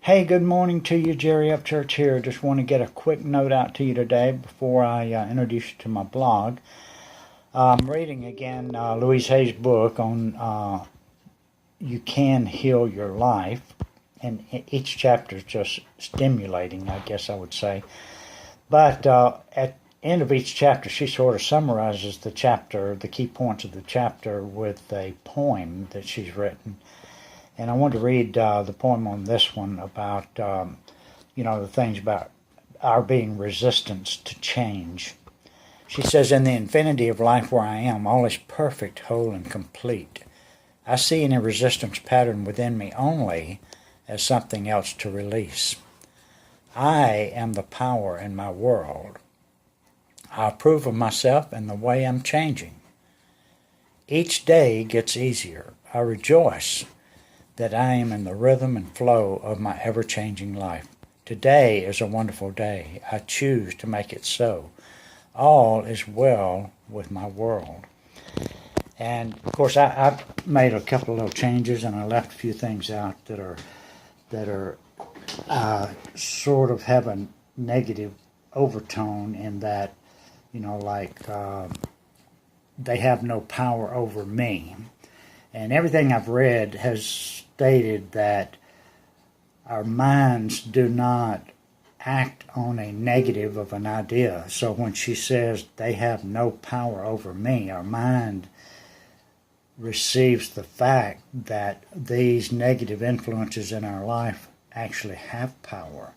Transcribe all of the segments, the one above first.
Hey, good morning to you, Jerry Upchurch here. Just want to get a quick note out to you today before I introduce you to my blog. I'm reading again Louise Hay's book on You Can Heal Your Life, and each chapter is just stimulating, I guess I would say. But at the end of each chapter, she sort of summarizes the chapter, the key points of the chapter, with a poem that she's written. And I want to read the poem on this one about, the things about our being resistance to change. She says, in the infinity of life where I am, all is perfect, whole, and complete. I see any resistance pattern within me only as something else to release. I am the power in my world. I approve of myself and the way I'm changing. Each day gets easier. I rejoice that I am in the rhythm and flow of my ever-changing life. Today is a wonderful day. I choose to make it so. All is well with my world. And of course, I've made a couple of little changes, and I left a few things out that are sort of have a negative overtone in that, they have no power over me. And everything I've read has stated that our minds do not act on a negative of an idea. So when she says they have no power over me, our mind receives the fact that these negative influences in our life actually have power.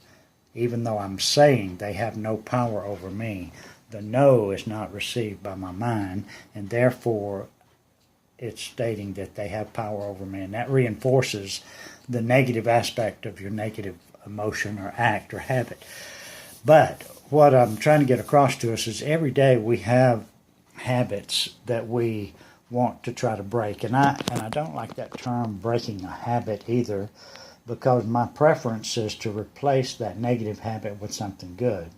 Even though I'm saying they have no power over me, the no is not received by my mind, and therefore it's stating that they have power over me, and that reinforces the negative aspect of your negative emotion or act or habit. But what I'm trying to get across to us is every day we have habits that we want to try to break, and I don't like that term breaking a habit either, because my preference is to replace that negative habit with something good.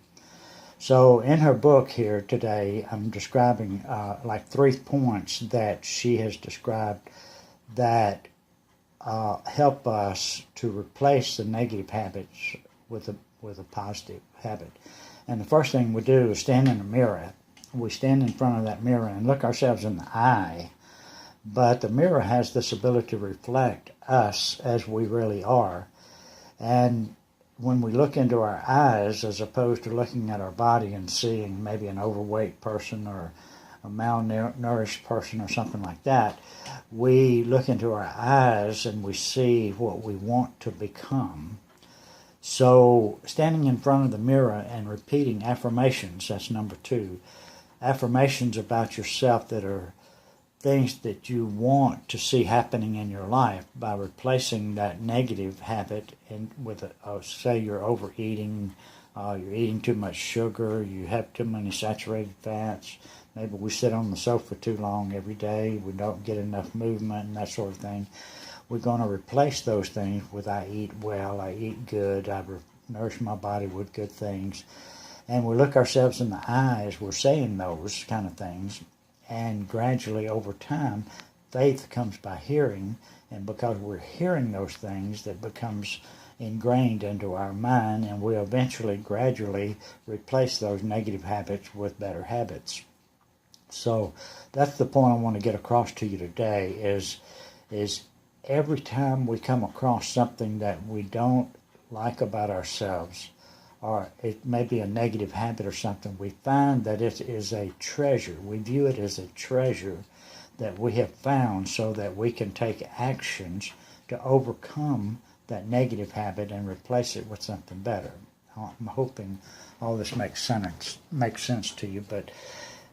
So in her book here today, I'm describing like 3 points that she has described that help us to replace the negative habits with a positive habit. And the first thing we do is stand in a mirror. We stand in front of that mirror and look ourselves in the eye. But the mirror has this ability to reflect us as we really are. And when we look into our eyes, as opposed to looking at our body and seeing maybe an overweight person or a malnourished person or something like that, we look into our eyes and we see what we want to become. So standing in front of the mirror and repeating affirmations, that's number 2. Affirmations about yourself that are things that you want to see happening in your life by replacing that negative habit with say you're overeating, you're eating too much sugar, you have too many saturated fats, maybe we sit on the sofa too long every day, we don't get enough movement and that sort of thing. We're going to replace those things with I eat well, I eat good, I nourish my body with good things. And we look ourselves in the eye as we're saying those kind of things. And gradually over time, faith comes by hearing, and because we're hearing those things, that becomes ingrained into our mind, and we eventually gradually replace those negative habits with better habits. So that's the point I want to get across to you today is every time we come across something that we don't like about ourselves, or it may be a negative habit or something, we find that it is a treasure. We view it as a treasure that we have found so that we can take actions to overcome that negative habit and replace it with something better. I'm hoping all this makes sense to you, but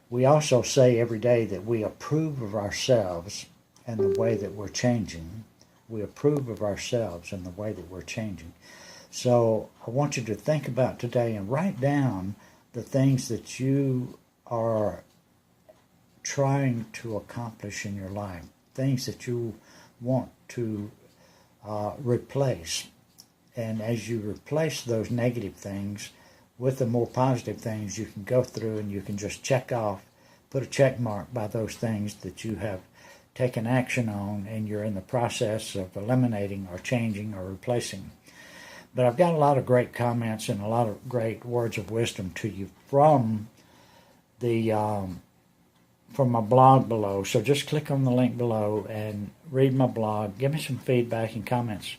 we also say every day that we approve of ourselves and the way that we're changing. We approve of ourselves and the way that we're changing. So I want you to think about today and write down the things that you are trying to accomplish in your life, things that you want to replace. And as you replace those negative things with the more positive things, you can go through and you can just check off, put a check mark by those things that you have taken action on and you're in the process of eliminating or changing or replacing. But I've got a lot of great comments and a lot of great words of wisdom to you from the from my blog below. So just click on the link below and read my blog. Give me some feedback and comments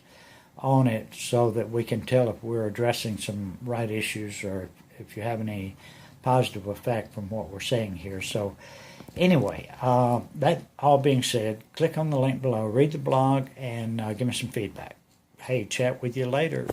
on it so that we can tell if we're addressing some right issues or if you have any positive effect from what we're saying here. So anyway, that all being said, click on the link below, read the blog, and give me some feedback. Hey, chat with you later.